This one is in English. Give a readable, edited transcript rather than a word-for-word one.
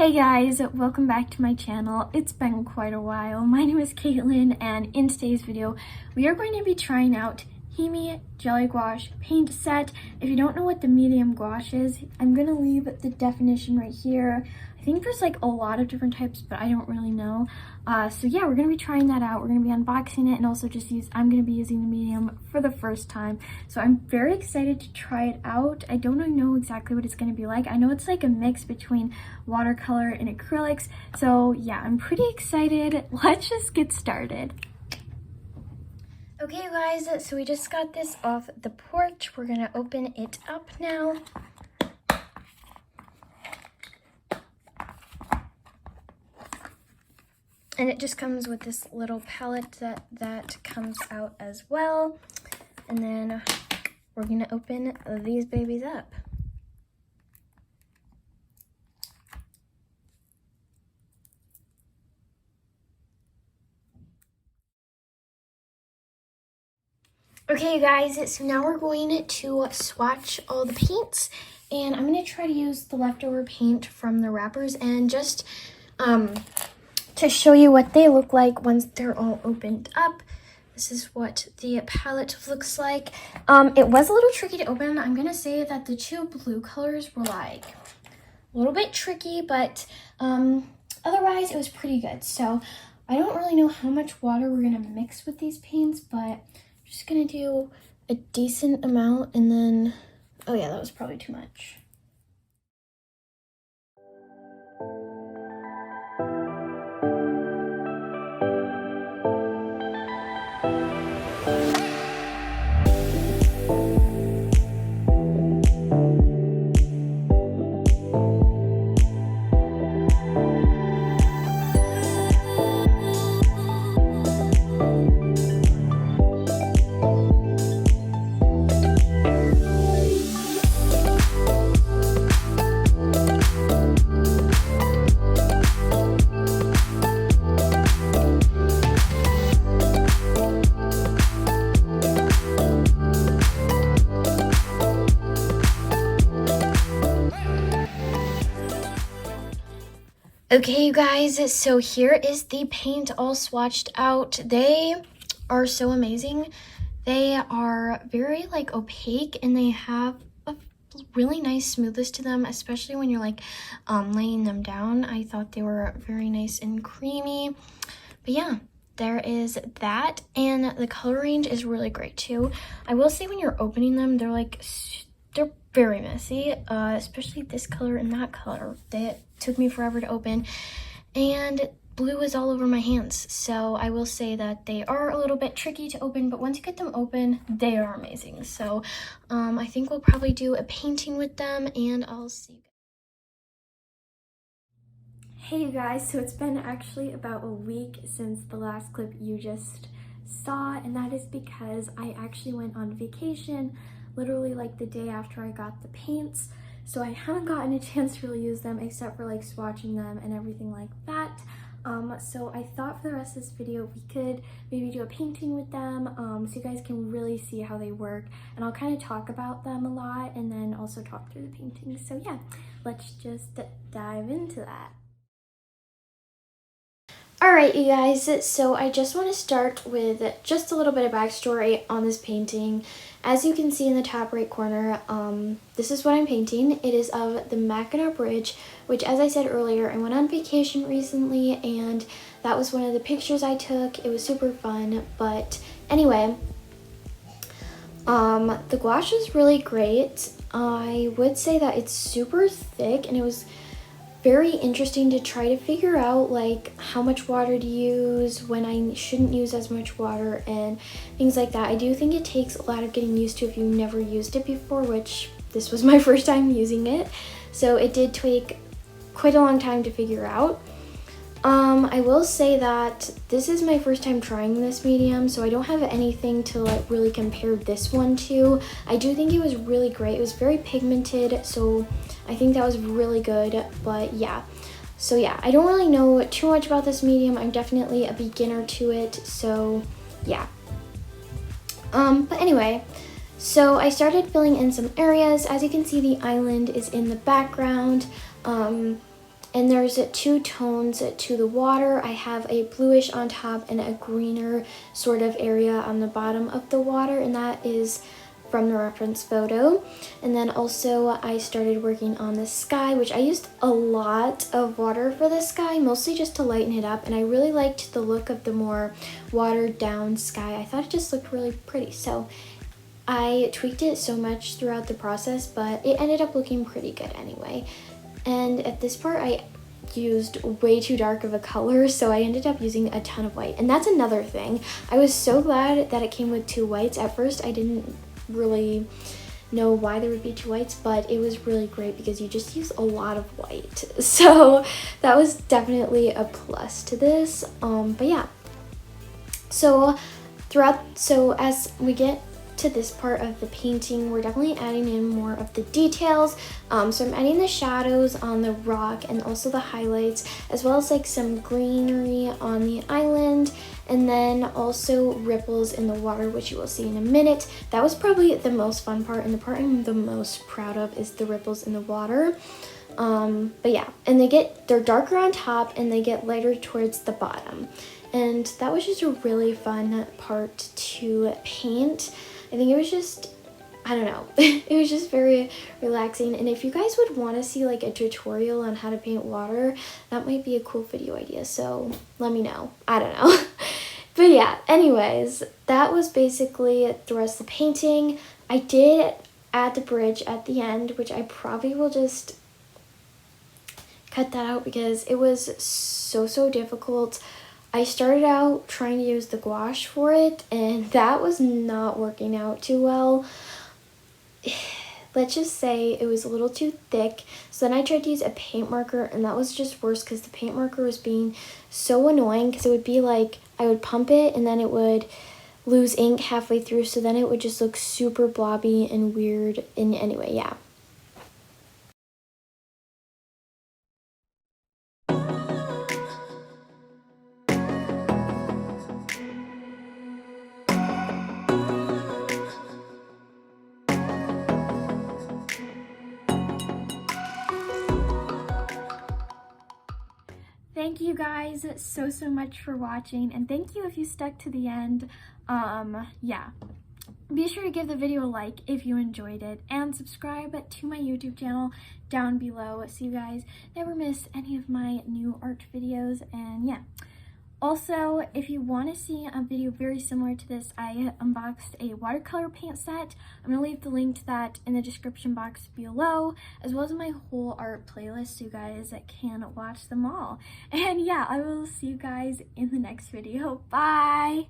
Hey guys, welcome back to my channel. It's been quite a while. My name is Caitlin, and in today's video, we are going to be trying out Himi Jelly Gouache paint set. If you don't know what the medium gouache is, I'm going to leave the definition right here. I think there's like a lot of different types, but I don't really know. So yeah, we're going to be trying that out. We're going to be unboxing it, and also I'm going to be using the medium for the first time. So I'm very excited to try it out. I don't know exactly what it's going to be like. I know it's like a mix between watercolor and acrylics. So yeah, I'm pretty excited. Let's just get started. Okay guys, so we just got this off the porch. We're gonna open it up now. And it just comes with this little palette that comes out as well. And then we're gonna open these babies up. Okay guys, so now we're going to swatch all the paints, and I'm going to try to use the leftover paint from the wrappers and just to show you what they look like once they're all opened up. This is what the palette looks like. It was a little tricky to open. I'm going to say that the two blue colors were like a little bit tricky, but otherwise it was pretty good. So I don't really know how much water we're going to mix with these paints, but just gonna do a decent amount, and then, oh yeah, that was probably too much. Okay, you guys, so here is the paint all swatched out. They are so amazing. They are very like opaque, and they have a really nice smoothness to them, especially when you're like laying them down. I thought they were very nice and creamy. But yeah, there is that, and the color range is really great too. I will say when you're opening them, they're very messy, especially this color and that color. They took me forever to open, and blue is all over my hands. So I will say that they are a little bit tricky to open, but once you get them open, they are amazing. So I think we'll probably do a painting with them, and I'll see you guys. Hey you guys, so it's been actually about a week since the last clip you just saw, and that is because I actually went on vacation literally like the day after I got the paints. So I haven't gotten a chance to really use them except for like swatching them and everything like that. So I thought for the rest of this video we could maybe do a painting with them, so you guys can really see how they work, and I'll kind of talk about them a lot and then also talk through the paintings. So yeah, let's just dive into that. Alright you guys, so I just want to start with just a little bit of backstory on this painting. As you can see in the top right corner, this is what I'm painting. It is of the Mackinac Bridge, which, as I said earlier, I went on vacation recently, and that was one of the pictures I took. It was super fun, but anyway, the gouache is really great. I would say that it's super thick, and it was very interesting to try to figure out like how much water to use, when I shouldn't use as much water, and things like that. I do think it takes a lot of getting used to if you've never used it before, which this was my first time using it, so it did take quite a long time to figure out. I will say that this is my first time trying this medium, so I don't have anything to like really compare this one to. I do think it was really great. It was very pigmented, so I think that was really good. But yeah, so yeah, I don't really know too much about this medium. I'm definitely a beginner to it, so yeah. But anyway, so I started filling in some areas. As you can see, the island is in the background. And there's two tones to the water. I have a bluish on top and a greener sort of area on the bottom of the water, and that is from the reference photo. And then also I started working on the sky, which I used a lot of water for the sky, mostly just to lighten it up, and I really liked the look of the more watered down sky. I thought it just looked really pretty, so I tweaked it so much throughout the process, but it ended up looking pretty good anyway. And at this part I used way too dark of a color, so I ended up using a ton of white. And that's another thing. I was so glad that it came with two whites. At first I didn't really know why there would be two whites, but it was really great because you just use a lot of white. So that was definitely a plus to this. But yeah. So as we get to this part of the painting, we're definitely adding in more of the details. So I'm adding the shadows on the rock and also the highlights, as well as like some greenery on the island, and then also ripples in the water, which you will see in a minute. That was probably the most fun part, and the part I'm the most proud of is the ripples in the water. But yeah, and they're darker on top and they get lighter towards the bottom. And that was just a really fun part to paint. I think it was just, I don't know, it was just very relaxing. And if you guys would want to see like a tutorial on how to paint water, that might be a cool video idea, so let me know. I don't know. But yeah, anyways, that was basically the rest of the painting. I did add the bridge at the end, which I probably will just cut that out because it was so difficult. I started out trying to use the gouache for it, and that was not working out too well. Let's just say it was a little too thick. So then I tried to use a paint marker, and that was just worse because the paint marker was being so annoying, because it would be like I would pump it and then it would lose ink halfway through, so then it would just look super blobby and weird. And anyway, yeah. Thank you guys so much for watching, and thank you if you stuck to the end. Yeah. Be sure to give the video a like if you enjoyed it, and subscribe to my YouTube channel down below so you guys never miss any of my new art videos. And yeah. Also, if you want to see a video very similar to this, I unboxed a watercolor paint set. I'm going to leave the link to that in the description box below, as well as my whole art playlist so you guys can watch them all. And yeah, I will see you guys in the next video. Bye!